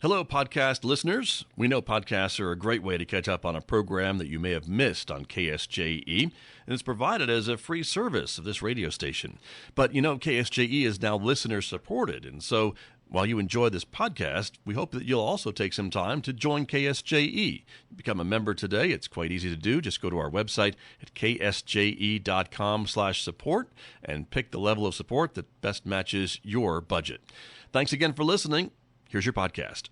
Hello, podcast listeners. We know podcasts are a great way to catch up on a program that you may have missed on KSJE, and it's provided as a free service of this radio station. But you know, KSJE is now listener-supported, and so while you enjoy this podcast, we hope that you'll also take some time to join KSJE. Become a member today. It's quite easy to do. Just go to our website at ksje.com/support and pick the level of support that best matches your budget. Thanks again for listening. Here's your podcast.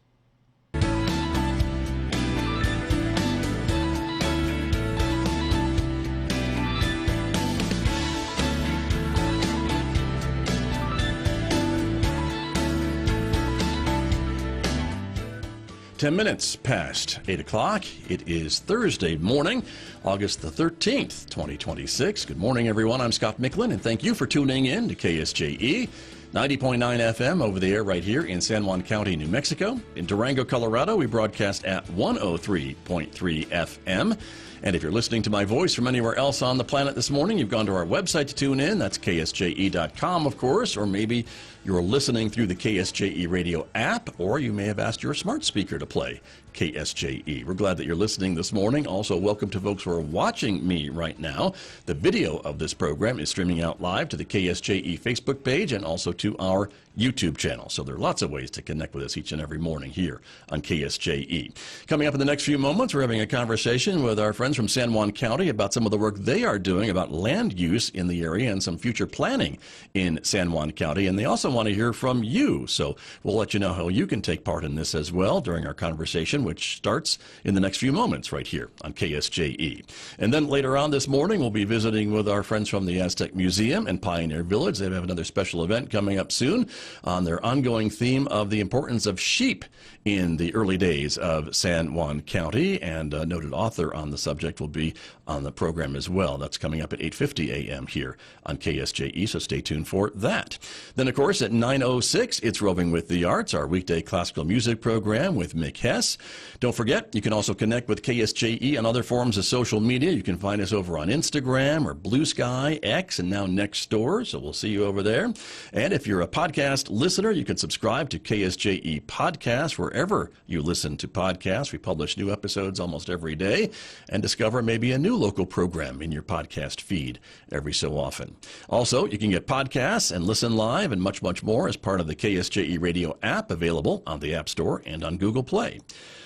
10 minutes past 8 o'clock. It is Thursday morning, August the 13th, 2026. Good morning, everyone. I'm Scott Micklin, and thank you for tuning in to KSJE. 90.9 FM over the air right here in San Juan County, New Mexico. In Durango, Colorado, we broadcast at 103.3 FM. And if you're listening to my voice from anywhere else on the planet this morning, you've gone to our website to tune in. That's ksje.com, of course, or maybe you're listening through the KSJE radio app, or you may have asked your smart speaker to play KSJE. We're glad that you're listening this morning. Also, welcome to folks who are watching me right now. The video of this program is streaming out live to the KSJE Facebook page and also to our YouTube channel. So there are lots of ways to connect with us each and every morning here on KSJE. Coming up in the next few moments, we're having a conversation with our friends from San Juan County about some of the work they are doing about land use in the area and some future planning in San Juan County. And they also want to hear from you. So we'll let you know how you can take part in this as well during our conversation, which starts in the next few moments right here on KSJE. And then later on this morning, we'll be visiting with our friends from the Aztec Museum and Pioneer Village. They have another special event coming up soon on their ongoing theme of the importance of sheep in the early days of San Juan County. And a noted author on the subject will be on the program as well. That's coming up at 8:50 a.m. here on KSJE, so stay tuned for that. Then, of course, at 9:06, it's Roving with the Arts, our weekday classical music program with Mick Hess. Don't forget, you can also connect with KSJE on other forms of social media. You can find us over on Instagram or Blue Sky, X, and now Nextdoor, so we'll see you over there. And if you're a podcast listener, you can subscribe to KSJE Podcast wherever you listen to podcasts. We publish new episodes almost every day, and discover maybe a new local program in your podcast feed every so often. Also, you can get podcasts and listen live and much, much more as part of the KSJE Radio app, available on the App Store and on Google Play.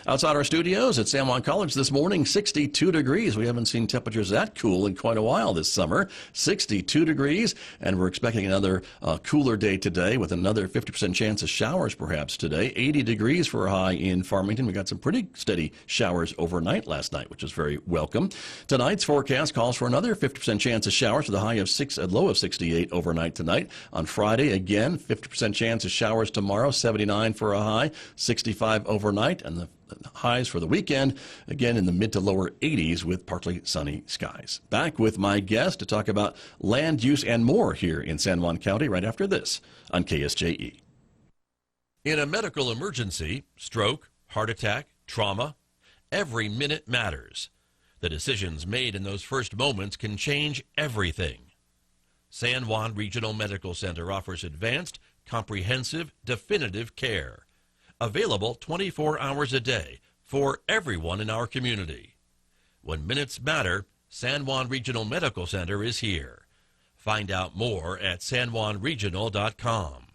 Outside our studios at San Juan College this morning, 62 degrees. We haven't seen temperatures that cool in quite a while this summer. 62 degrees, and we're expecting another cooler day today with another 50% chance of showers perhaps today. 80 degrees for a high in Farmington. We got some pretty steady showers overnight last night, which is very welcome. Tonight's forecast calls for another 50% chance of showers with a high of a low of 68 overnight tonight. On Friday, again, 50% chance of showers tomorrow, 79 for a high, 65 overnight, and the highs for the weekend, again in the mid to lower 80s with partly sunny skies. Back with my guest to talk about land use and more here in San Juan County right after this on KSJE. In a medical emergency, stroke, heart attack, trauma, every minute matters. The decisions made in those first moments can change everything. San Juan Regional Medical Center offers advanced, comprehensive, definitive care. Available 24 hours a day for everyone in our community. When minutes matter, San Juan Regional Medical Center is here. Find out more at sanjuanregional.com.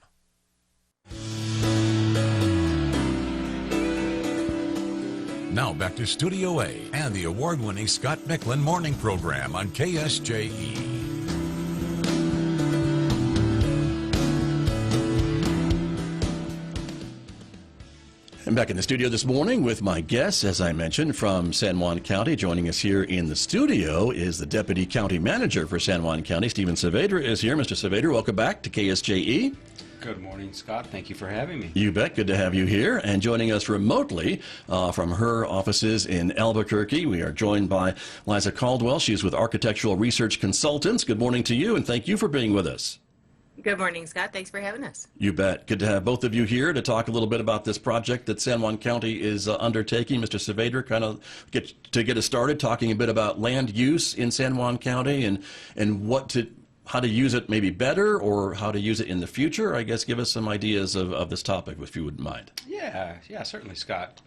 Now back to Studio A and the award-winning Scott Micklin Morning Program on KSJE. I'm back in the studio this morning with my guest, as I mentioned, from San Juan County. Joining us here in the studio is the Deputy County Manager for San Juan County. Stephen Saavedra is here. Mr. Saavedra, welcome back to KSJE. Good morning, Scott. Thank you for having me. You bet. Good to have you here. And joining us remotely from her offices in Albuquerque, we are joined by Liza Coldwell. She's with Architectural Research Consultants. Good morning to you, and thank you for being with us. Good morning, Scott. Thanks for having us. You bet. Good to have both of you here to talk a little bit about this project that San Juan County is undertaking. Mr. Saavedra, kind of get us started talking a bit about land use in San Juan County and how to use it maybe better or how to use it in the future? I guess give us some ideas of this topic, if you wouldn't mind. Yeah, certainly, Scott.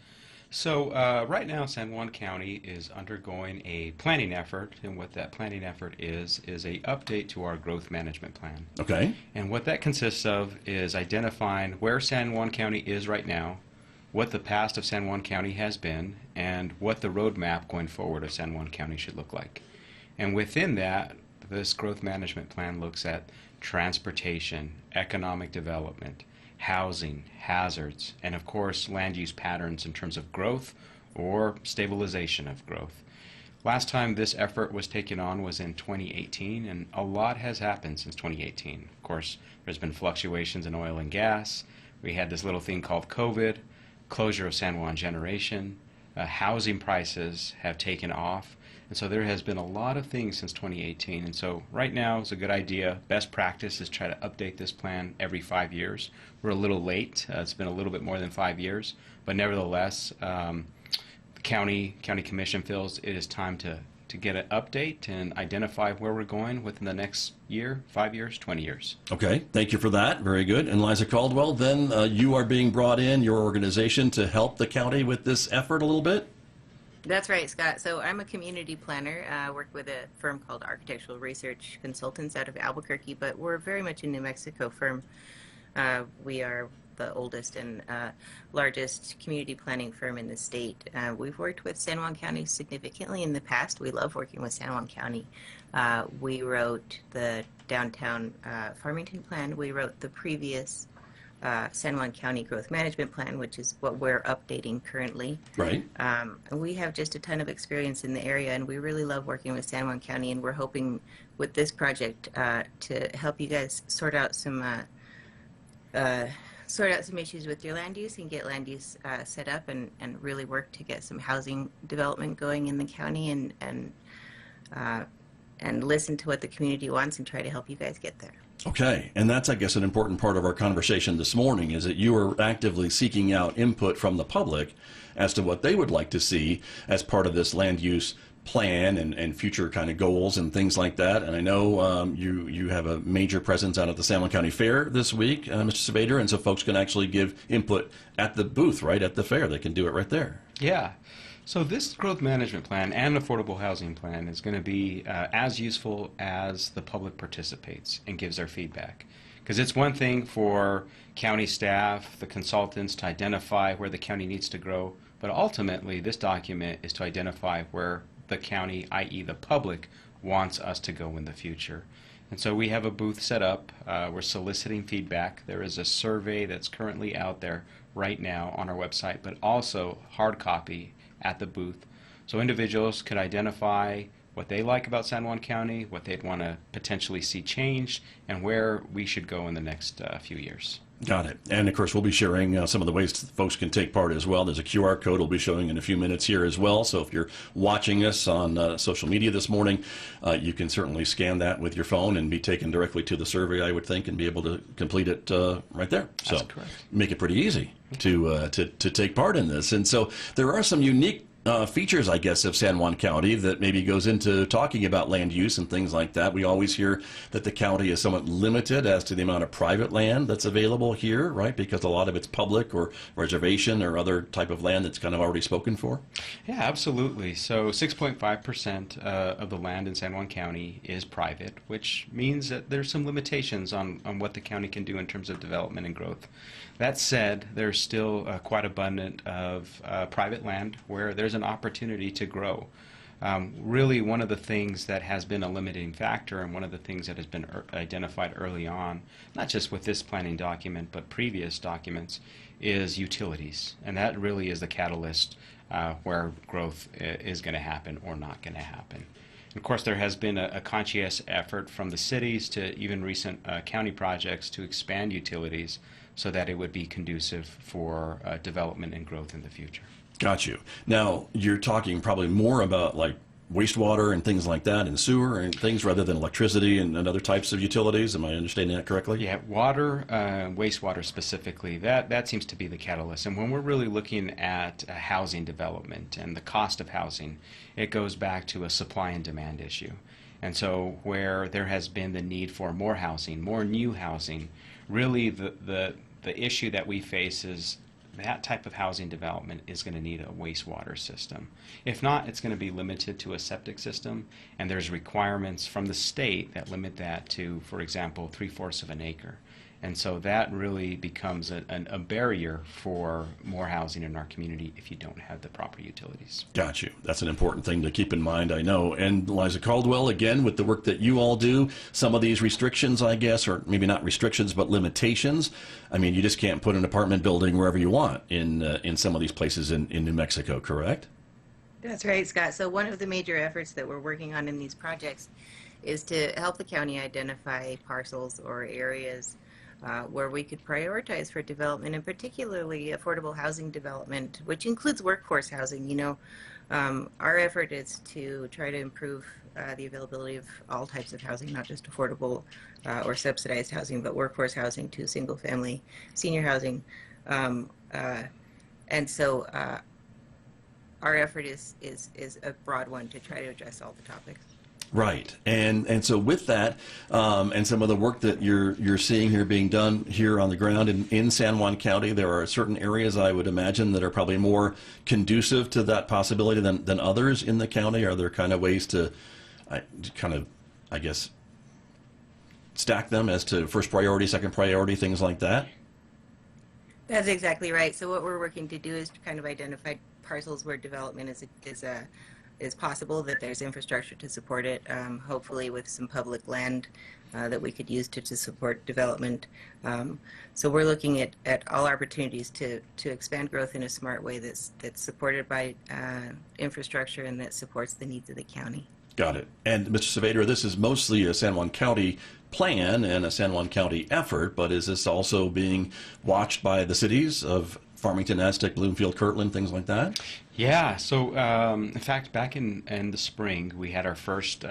So right now, San Juan County is undergoing a planning effort, and what that planning effort is a update to our growth management plan. Okay. And what that consists of is identifying where San Juan County is right now, what the past of San Juan County has been, and what the roadmap going forward of San Juan County should look like. And within that, this growth management plan looks at transportation, economic development, housing, hazards, and of course land use patterns in terms of growth or stabilization of growth. Last time this effort was taken on was in 2018, and a lot has happened since 2018. Of course, there's been fluctuations in oil and gas. We had this little thing called COVID, closure of San Juan Generation, housing prices have taken off, and so there has been a lot of things since 2018. And so right now is a good idea. Best practice is try to update this plan every 5 years. We're a little late. It's been a little bit more than 5 years, but nevertheless, the county commission feels it is time to get an update and identify where we're going within the next year, 5 years, 20 years. Okay, thank you for that. Very good. And Liza Coldwell, then you are being brought in, your organization, to help the county with this effort a little bit? That's right, Scott. So I'm a community planner. I work with a firm called Architectural Research Consultants out of Albuquerque, but we're very much a New Mexico firm. We are the oldest and largest community planning firm in the state. We've worked with San Juan County significantly in the past. We love working with San Juan County. We wrote the downtown Farmington plan. We wrote the previous San Juan County Growth Management Plan, which is what we're updating currently. Right. And we have just a ton of experience in the area, and we really love working with San Juan County, and we're hoping with this project to help you guys sort out some issues with your land use and get land use set up and really work to get some housing development going in the county and listen to what the community wants and try to help you guys get there. Okay, and that's, I guess, an important part of our conversation this morning is that you are actively seeking out input from the public as to what they would like to see as part of this land use plan and future kind of goals and things like that. And I know you have a major presence out at the San Juan County Fair this week, Mr. Saavedra, and so folks can actually give input at the booth, right, at the fair. They can do it right there. Yeah. So this growth management plan and affordable housing plan is going to be as useful as the public participates and gives their feedback. Because it's one thing for county staff, the consultants, to identify where the county needs to grow, but ultimately this document is to identify where the county, i.e. the public, wants us to go in the future. And so we have a booth set up. We're soliciting feedback. There is a survey that's currently out there right now on our website, but also hard copy at the booth. So individuals could identify what they like about San Juan County, what they'd want to potentially see changed, and where we should go in the next few years. Got it. And of course, we'll be sharing some of the ways folks can take part as well. There's a QR code we'll be showing in a few minutes here as well. So if you're watching us on social media this morning, you can certainly scan that with your phone and be taken directly to the survey, I would think, and be able to complete it right there. So That's correct. Make it pretty easy to take part in this. And so there are some unique features, I guess, of San Juan County that maybe goes into talking about land use and things like that. We always hear that the county is somewhat limited as to the amount of private land that's available here, right? Because a lot of it's public or reservation or other type of land that's kind of already spoken for. Yeah, absolutely. So 6.5% of the land in San Juan County is private, which means that there's some limitations on what the county can do in terms of development and growth. That said, there's still quite abundant of private land where there's an opportunity to grow. Really, one of the things that has been a limiting factor and one of the things that has been identified early on, not just with this planning document but previous documents, is utilities. And that really is the catalyst where growth is going to happen or not going to happen. And of course, there has been a conscientious effort from the cities to even recent county projects to expand utilities so that it would be conducive for development and growth in the future. Got you. Now, you're talking probably more about like wastewater and things like that and sewer and things rather than electricity and other types of utilities. Am I understanding that correctly? Yeah, water, wastewater specifically, that seems to be the catalyst. And when we're really looking at housing development and the cost of housing, it goes back to a supply and demand issue. And so where there has been the need for more housing, more new housing, really the issue that we face is that type of housing development is going to need a wastewater system. If not, it's going to be limited to a septic system, and there's requirements from the state that limit that to, for example, 3/4 of an acre. And so that really becomes a barrier for more housing in our community if you don't have the proper utilities. Got you. That's an important thing to keep in mind, I know. And Liza Coldwell, again, with the work that you all do, some of these restrictions, I guess, or maybe not restrictions, but limitations. I mean, you just can't put an apartment building wherever you want in some of these places in New Mexico, correct? That's right, Scott. So one of the major efforts that we're working on in these projects is to help the county identify parcels or areas where we could prioritize for development, and particularly affordable housing development, which includes workforce housing. You know, our effort is to try to improve the availability of all types of housing, not just affordable or subsidized housing, but workforce housing to single-family senior housing. And so our effort is a broad one to try to address all the topics. Right, and so with that, and some of the work that you're seeing here being done here on the ground in San Juan County, there are certain areas I would imagine that are probably more conducive to that possibility than others in the county. Are there kind of ways to I guess, stack them as to first priority, second priority, things like that? That's exactly right. So what we're working to do is to kind of identify parcels where development is possible, that there's infrastructure to support it, hopefully with some public land that we could use to support development. So we're looking at all opportunities to expand growth in a smart way that's supported by infrastructure and that supports the needs of the county. Got it. And Mr. Saavedra, this is mostly a San Juan County plan and a San Juan County effort, but is this also being watched by the cities of Farmington, Aztec, Bloomfield, Kirtland, things like that? Yeah, so in fact, back in the spring, we had our first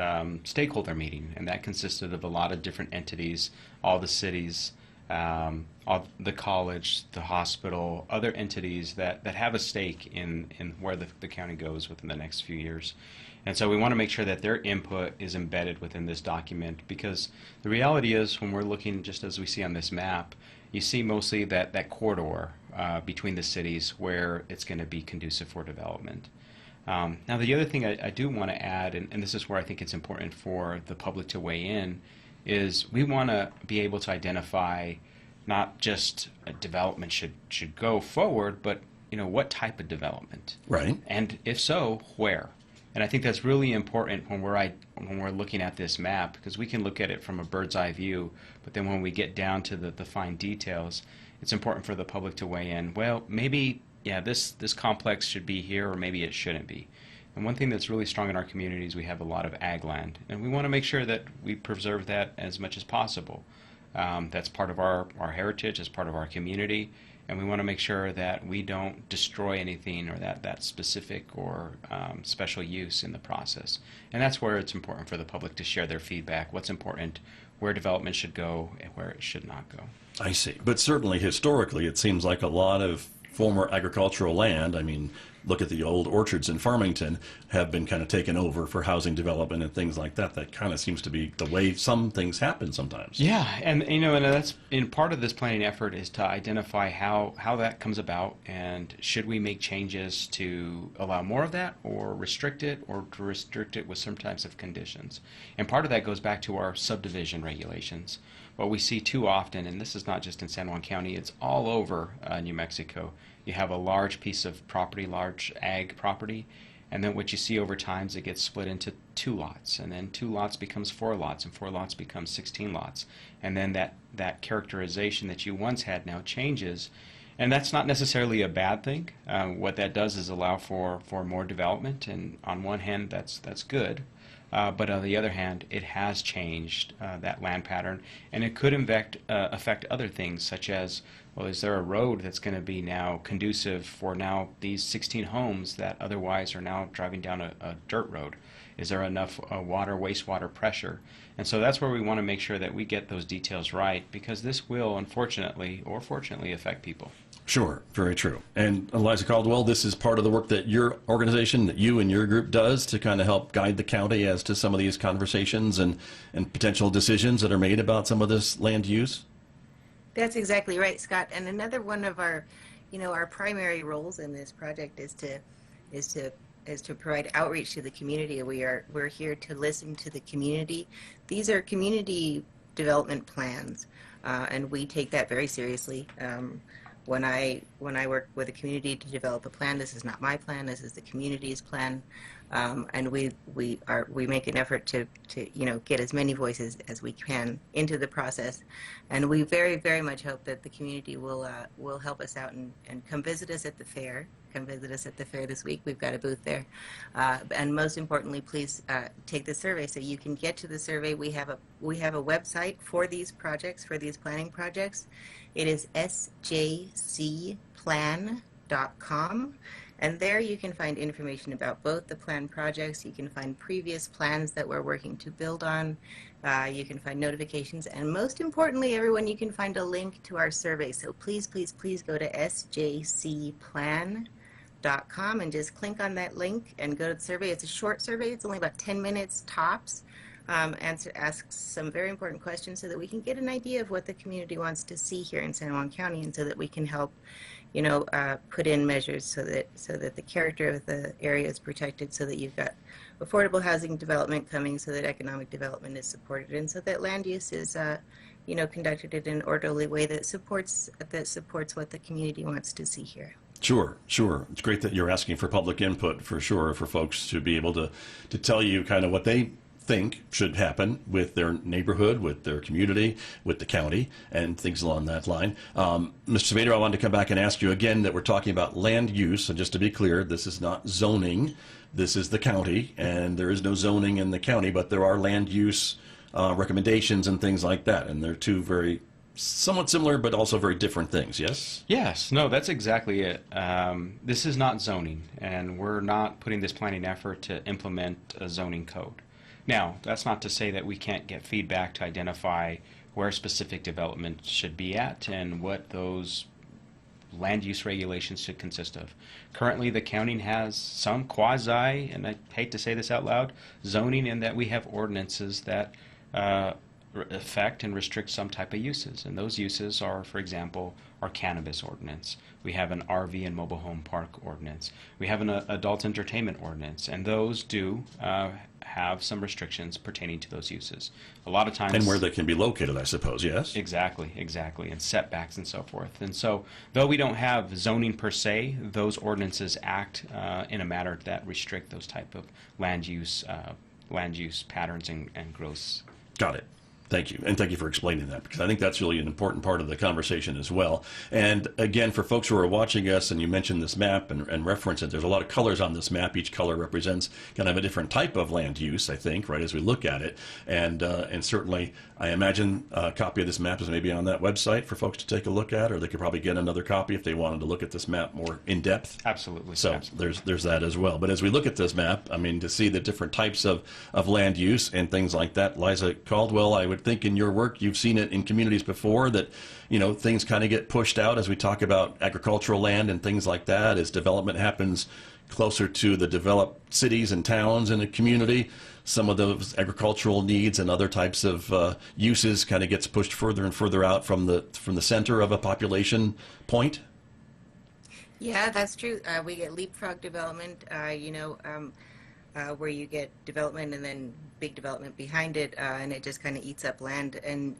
stakeholder meeting, and that consisted of a lot of different entities, all the cities, all the college, the hospital, other entities that have a stake in where the county goes within the next few years. And so we want to make sure that their input is embedded within this document, because the reality is when we're looking, just as we see on this map, you see mostly that corridor between the cities where it's going to be conducive for development. Now, the other thing I do want to add, and this is where I think it's important for the public to weigh in, is we want to be able to identify not just a development should go forward, but what type of development, right? And if so, where. And I think that's really important when we're looking at this map, because we can look at it from a bird's eye view, but then when we get down to the fine details, it's important for the public to weigh in. Well, maybe, yeah, this complex should be here, or maybe it shouldn't be. And one thing that's really strong in our community is we have a lot of ag land, and we want to make sure that we preserve that as much as possible. That's part of our heritage, as part of our community. And we want to make sure that we don't destroy anything or that specific or special use in the process. And that's where it's important for the public to share their feedback, what's important, where development should go, and where it should not go. I see. But certainly historically, it seems like a lot of former agricultural land, I mean, look at the old orchards in Farmington, have been kind of taken over for housing development and things like that. That kind of seems to be the way some things happen sometimes. Yeah, and and that's part of this planning effort is to identify how that comes about, and should we make changes to allow more of that, or restrict it, or to restrict it with some types of conditions. And part of that goes back to our subdivision regulations. What we see too often, and this is not just in San Juan County, it's all over New Mexico. You have a large piece of property, large ag property, and then what you see over time is it gets split into 2 lots, and then 2 lots becomes 4 lots, and 4 lots becomes 16 lots. And then that characterization that you once had now changes, and that's not necessarily a bad thing. What that does is allow for more development, and on one hand that's good. But on the other hand, it has changed that land pattern, and it could affect other things, such as, well, is there a road that's going to be now conducive for now these 16 homes that otherwise are now driving down a dirt road? Is there enough wastewater pressure? And so that's where we want to make sure that we get those details right, because this will, unfortunately or fortunately, affect people. Sure, very true. And Liza Coldwell, this is part of the work that your organization, that you and your group does to kind of help guide the county as to some of these conversations and potential decisions that are made about some of this land use? That's exactly right, Scott. And another one of our, our primary roles in this project is to provide outreach to the community. We're here to listen to the community. These are community development plans, and we take that very seriously. When I work with a community to develop a plan, this is not my plan. This is the community's plan, and we make an effort to get as many voices as we can into the process, and we very, very much hope that the community will help us out and come visit us at the fair. Come visit us at the fair this week. We've got a booth there, and most importantly, please take the survey so you can get to the survey. We have a website for these projects, for these planning projects. It is sjcplan.com, and there you can find information about both the planned projects. You can find previous plans that we're working to build on. You can find notifications, and most importantly, everyone, you can find a link to our survey. So please, please, please go to sjcplan.com and just click on that link and go to the survey. It's a short survey. It's only about 10 minutes tops. Ask some very important questions so that we can get an idea of what the community wants to see here in San Juan County, and so that we can help, put in measures so that the character of the area is protected, so that you've got affordable housing development coming, so that economic development is supported, and so that land use is, conducted in an orderly way that supports what the community wants to see here. Sure. It's great that you're asking for public input, for sure, for folks to be able to tell you kind of what they think should happen with their neighborhood, with their community, with the county, and things along that line. Mr. Saavedra, I wanted to come back and ask you again that we're talking about land use, and just to be clear, this is not zoning. This is the county, and there is no zoning in the county, but there are land use recommendations and things like that, and they're two very somewhat similar but also very different things. Yes, no, that's exactly it. This is not zoning, and we're not putting this planning effort to implement a zoning code. Now, that's not to say that we can't get feedback to identify where specific development should be at and what those land use regulations should consist of. Currently, the county has some quasi, and I hate to say this out loud, zoning, in that we have ordinances that affect and restrict some type of uses. And those uses are, for example, our cannabis ordinance. We have an RV and mobile home park ordinance. We have an adult entertainment ordinance, and those do have some restrictions pertaining to those uses. A lot of times... And where they can be located, I suppose, yes? Exactly, and setbacks and so forth. And so, though we don't have zoning per se, those ordinances act in a manner that restrict those type of land use patterns and growths. Got it. Thank you. And thank you for explaining that, because I think that's really an important part of the conversation as well. And again, for folks who are watching us, and you mentioned this map and reference it, there's a lot of colors on this map. Each color represents kind of a different type of land use, I think, right, as we look at it. And certainly, I imagine a copy of this map is maybe on that website for folks to take a look at, or they could probably get another copy if they wanted to look at this map more in depth. Absolutely. So absolutely. There's that as well. But as we look at this map, I mean, to see the different types of land use and things like that, Liza Coldwell, I would think in your work, you've seen it in communities before that, things kind of get pushed out as we talk about agricultural land and things like that. As development happens closer to the developed cities and towns in a community, some of those agricultural needs and other types of uses kind of gets pushed further and further out from the center of a population point. Yeah, that's true. We get leapfrog development, where you get development and then big development behind it, and it just kind of eats up land, and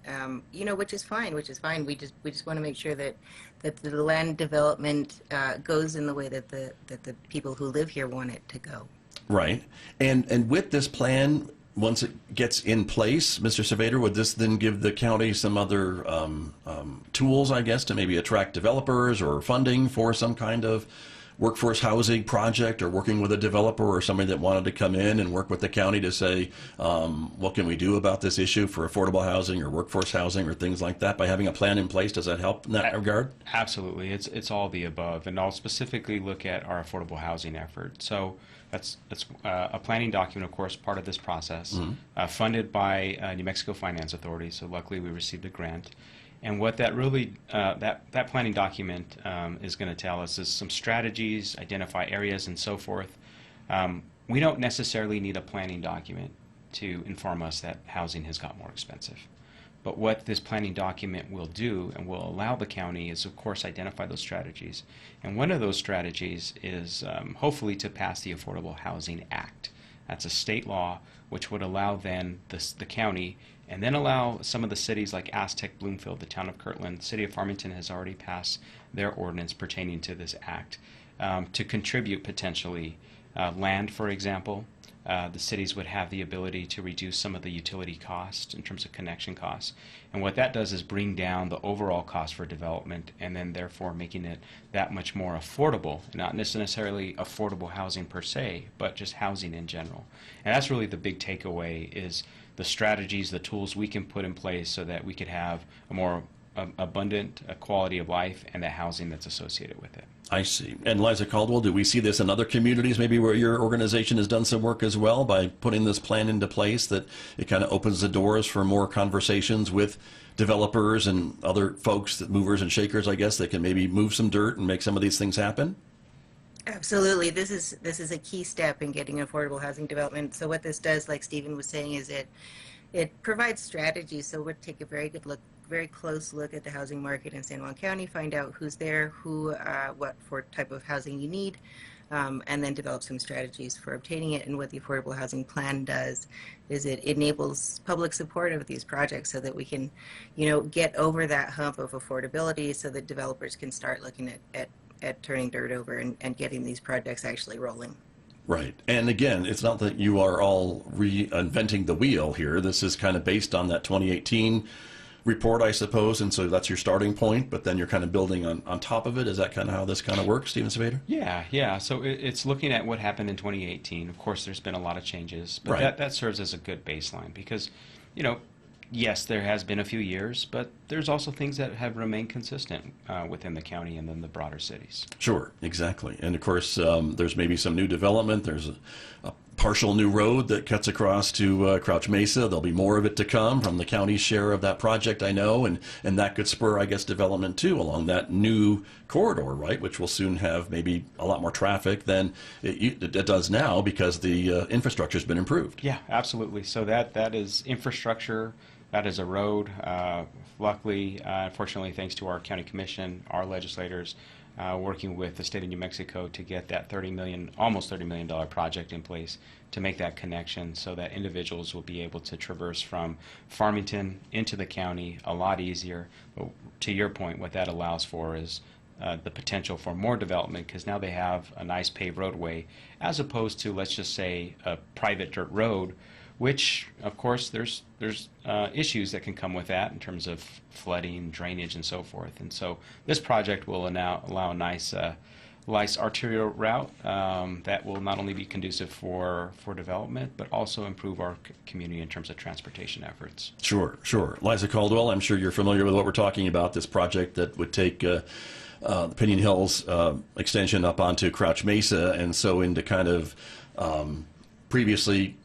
which is fine. We just want to make sure that the land development goes in the way that the people who live here want it to go. Right, and with this plan, once it gets in place, Mr. Saavedra, would this then give the county some other tools, I guess, to maybe attract developers or funding for some kind of workforce housing project, or working with a developer or somebody that wanted to come in and work with the county to say, what can we do about this issue for affordable housing or workforce housing or things like that? By having a plan in place, does that help in that regard? Absolutely. It's all the above. And I'll specifically look at our affordable housing effort. So that's a planning document, of course, part of this process, funded by New Mexico Finance Authority. So luckily we received a grant. And what that really, that planning document is going to tell us is some strategies, identify areas, and so forth. We don't necessarily need a planning document to inform us that housing has got more expensive. But what this planning document will do and will allow the county is, of course, identify those strategies. And one of those strategies is hopefully to pass the Affordable Housing Act. That's a state law which would allow then the county, and then allow some of the cities like Aztec, Bloomfield, the town of Kirtland, the city of Farmington has already passed their ordinance pertaining to this act, to contribute potentially land, for example. The cities would have the ability to reduce some of the utility costs in terms of connection costs. And what that does is bring down the overall cost for development, and then therefore making it that much more affordable, not necessarily affordable housing per se, but just housing in general. And that's really the big takeaway, is the strategies, the tools we can put in place so that we could have a more abundant quality of life and the housing that's associated with it. I see. And Liza Coldwell, do we see this in other communities, maybe where your organization has done some work as well, by putting this plan into place, that it kind of opens the doors for more conversations with developers and other folks, that movers and shakers, I guess, that can maybe move some dirt and make some of these things happen? Absolutely. This is a key step in getting affordable housing development. So what this does, like Stephen was saying, is it provides strategies. So we'll take a very close look at the housing market in San Juan County, find out who's there, what for type of housing you need, and then develop some strategies for obtaining it. And what the Affordable Housing Plan does is it enables public support of these projects so that we can, get over that hump of affordability, so that developers can start looking at turning dirt over and getting these projects actually rolling. Right. And again, it's not that you are all reinventing the wheel here. This is kind of based on that 2018 report, I suppose, and so that's your starting point, but then you're kind of building on top of it. Is that kind of how this kind of works, Stephen Saavedra? Yeah. So it's looking at what happened in 2018. Of course, there's been a lot of changes, but right. that serves as a good baseline because, yes, there has been a few years, but there's also things that have remained consistent within the county and then the broader cities. Sure, exactly. And of course, there's maybe some new development. There's a partial new road that cuts across to Crouch Mesa. There'll be more of it to come from the county's share of that project, I know, and that could spur, I guess, development too along that new corridor, right, which will soon have maybe a lot more traffic than it does now because the infrastructure has been improved. Yeah, absolutely. So that is infrastructure. That is a road. Luckily, unfortunately, thanks to our county commission, our legislators, working with the state of New Mexico to get that almost $30 million project in place to make that connection so that individuals will be able to traverse from Farmington into the county a lot easier. But to your point, what that allows for is the potential for more development, because now they have a nice paved roadway as opposed to, let's just say, a private dirt road, which, of course, there's issues that can come with that in terms of flooding, drainage, and so forth. And so this project will allow a nice arterial route that will not only be conducive for development, but also improve our community in terms of transportation efforts. Sure. Liza Coldwell, I'm sure you're familiar with what we're talking about, this project that would take the Pinion Hills extension up onto Crouch Mesa, and so into kind of previously,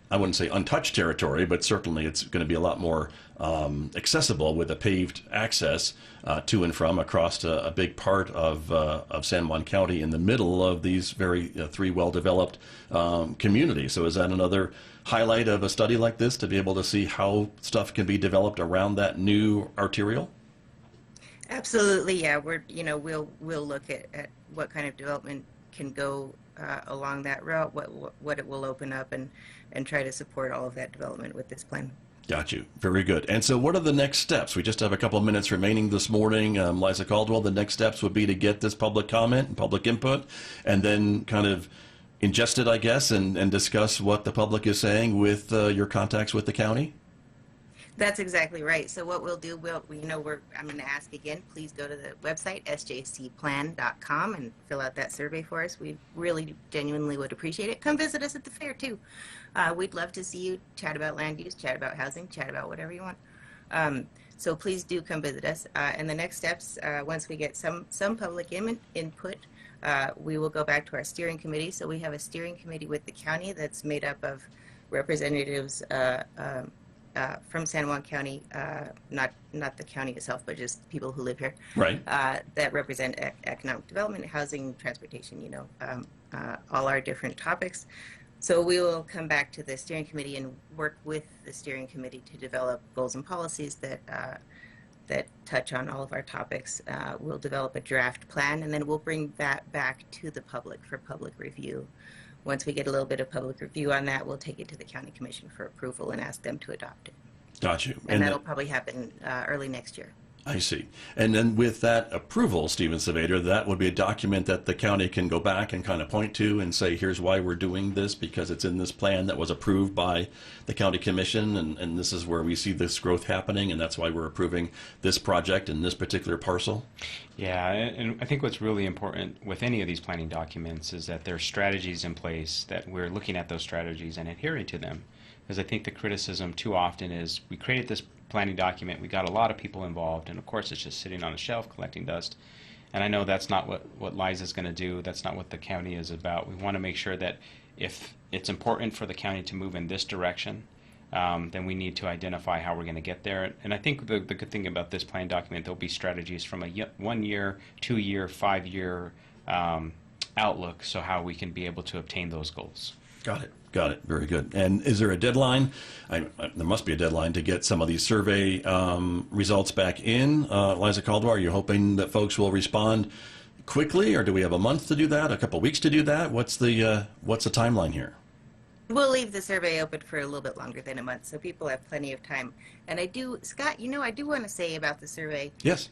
I wouldn't say untouched territory, but certainly it's going to be a lot more accessible with a paved access to and from across a big part of San Juan County in the middle of these very three well-developed communities. So is that another highlight of a study like this, to be able to see how stuff can be developed around that new arterial? Absolutely, yeah. We'll look at what kind of development can go along that route, what it will open up, and try to support all of that development with this plan. Got you. Very good. And so what are the next steps? We just have a couple of minutes remaining this morning. Liza Coldwell, the next steps would be to get this public comment and public input, and then kind of ingest it, I guess, and discuss what the public is saying with your contacts with the county? That's exactly right. So what we'll do, I'm going to ask again, please go to the website, sjcplan.com, and fill out that survey for us. We really genuinely would appreciate it. Come visit us at the fair, too. We'd love to see you, chat about land use, chat about housing, chat about whatever you want. So please do come visit us. And the next steps, once we get some public input, we will go back to our steering committee. So we have a steering committee with the county that's made up of representatives from San Juan County, not the county itself, but just people who live here, Right. that represent economic development, housing, transportation, all our different topics. So we will come back to the steering committee and work with the steering committee to develop goals and policies that touch on all of our topics. We'll develop a draft plan, and then we'll bring that back to the public for public review. Once we get a little bit of public review on that, we'll take it to the county commission for approval and ask them to adopt it. Got you. And that'll probably happen early next year. I see. And then with that approval, Stephen Saavedra, that would be a document that the county can go back and kind of point to and say, here's why we're doing this, because it's in this plan that was approved by the county commission, and this is where we see this growth happening, and that's why we're approving this project in this particular parcel. Yeah, and I think what's really important with any of these planning documents is that there's strategies in place, that we're looking at those strategies and adhering to them. Because I think the criticism too often is we created this planning document, we got a lot of people involved, and of course it's just sitting on a shelf collecting dust. And I know that's not what Liza's going to do. That's not what the county is about. We want to make sure that if it's important for the county to move in this direction, then we need to identify how we're going to get there. And I think the good thing about this planning document, there'll be strategies from a 1 year, 2 year, 5 year outlook, so how we can be able to obtain those goals. Got it. Got it. Very good. And is there a deadline? There must be a deadline to get some of these survey results back in. Liza Coldwell, are you hoping that folks will respond quickly, or do we have a month to do that, a couple of weeks to do that? What's the timeline here? We'll leave the survey open for a little bit longer than a month, so people have plenty of time. And I do, Scott, I do want to say about the survey. Yes.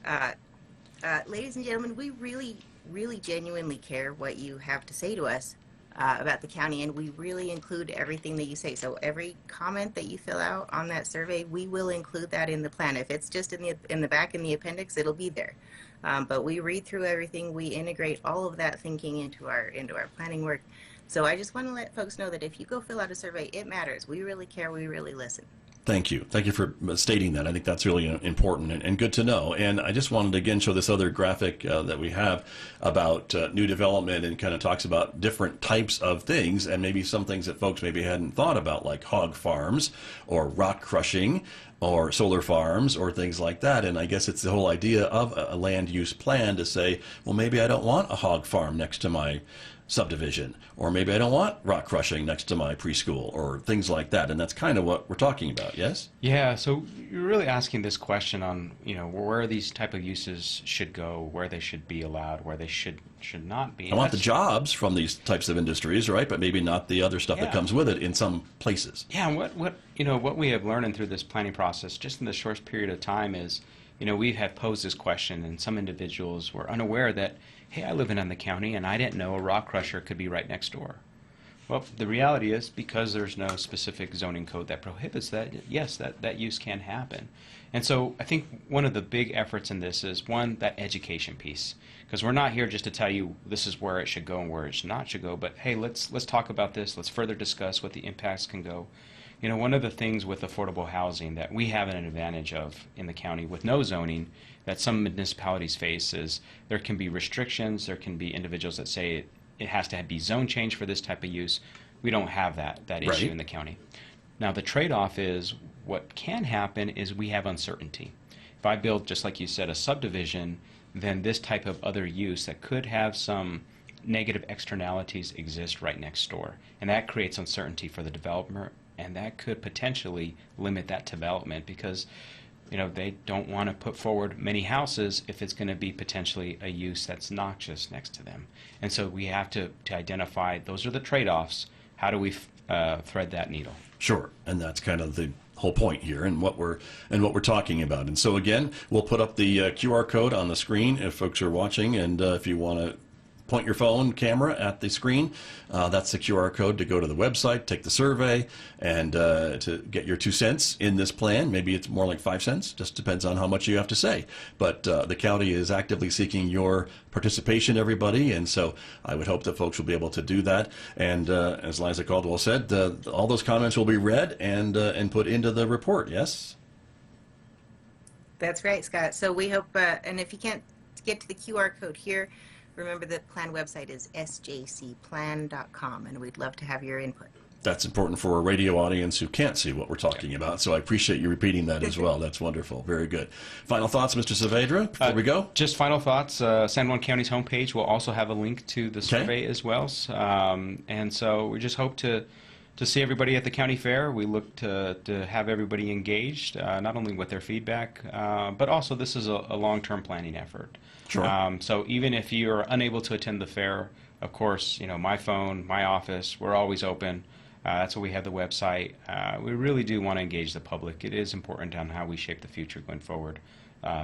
Ladies and gentlemen, we really, really genuinely care what you have to say to us about the county, and we really include everything that you say. So every comment that you fill out on that survey, we will include that in the plan. If it's just in the back in the appendix, it'll be there. But we read through everything. We integrate all of that thinking into our planning work. So I just want to let folks know that if you go fill out a survey, it matters. We really care. We really listen. Thank you. Thank you for stating that. I think that's really important and good to know. And I just wanted to again show this other graphic that we have about new development, and kind of talks about different types of things, and maybe some things that folks maybe hadn't thought about, like hog farms or rock crushing or solar farms or things like that. And I guess it's the whole idea of a land use plan to say, well, maybe I don't want a hog farm next to my subdivision, or maybe I don't want rock crushing next to my preschool, or things like that. And that's kind of what we're talking about. Yes? Yeah, so you're really asking this question on, where these type of uses should go, where they should be allowed, where they should not be. I want the jobs from these types of industries, right? But maybe not the other stuff that comes with it in some places. Yeah, and what we have learned through this planning process, just in the short period of time, is, we have posed this question, and some individuals were unaware that, hey, I live in the county, and I didn't know a rock crusher could be right next door. Well, the reality is, because there's no specific zoning code that prohibits that, yes, that use can happen. And so I think one of the big efforts in this is, one, that education piece. Because we're not here just to tell you this is where it should go and where it not should go, but hey, let's talk about this, let's further discuss what the impacts can go. One of the things with affordable housing that we have an advantage of in the county with no zoning that some municipalities face is there can be restrictions, there can be individuals that say it has to be zone change for this type of use. We don't have that issue in the county. Now the trade-off is, what can happen is we have uncertainty. If I build, just like you said, a subdivision, then this type of other use that could have some negative externalities exist right next door. And that creates uncertainty for the developer, and that could potentially limit that development, because they don't want to put forward many houses if it's going to be potentially a use that's noxious next to them. And so we have to identify, those are the trade-offs. How do we thread that needle? Sure, and that's kind of the whole point here, and what we're talking about. And so again, we'll put up the QR code on the screen if folks are watching, and if you want to point your phone camera at the screen, that's the QR code to go to the website, take the survey, and to get your 2 cents in this plan. Maybe it's more like 5 cents, just depends on how much you have to say. But the county is actively seeking your participation, everybody, and so I would hope that folks will be able to do that. And as Liza Coldwell said, all those comments will be read and put into the report. Yes? That's right, Scott. So we hope, and if you can't get to the QR code here, remember the plan website is sjcplan.com, and we'd love to have your input. That's important for a radio audience who can't see what we're talking about. So I appreciate you repeating that as well. That's wonderful. Very good. Final thoughts, Mr. Saavedra, before we go? Just final thoughts. San Juan County's homepage will also have a link to the survey as well. And so we just hope to see everybody at the county fair. We look to have everybody engaged, not only with their feedback, but also this is a long-term planning effort. Sure. So even if you're unable to attend the fair, of course, my phone, my office, we're always open. That's why we have the website. We really do want to engage the public. It is important on how we shape the future going forward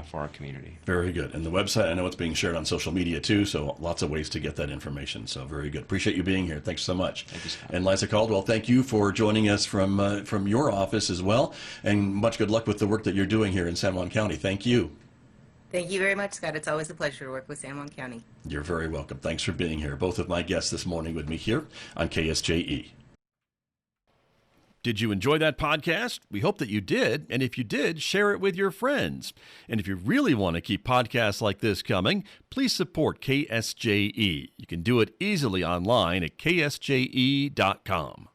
for our community. Very good. And the website, I know it's being shared on social media too, so lots of ways to get that information. So very good. Appreciate you being here. Thanks so much. Thank you, Scott. And Liza Coldwell, thank you for joining us from your office as well. And much good luck with the work that you're doing here in San Juan County. Thank you. Thank you very much, Scott. It's always a pleasure to work with San Juan County. You're very welcome. Thanks for being here. Both of my guests this morning with me here on KSJE. Did you enjoy that podcast? We hope that you did. And if you did, share it with your friends. And if you really want to keep podcasts like this coming, please support KSJE. You can do it easily online at ksje.com.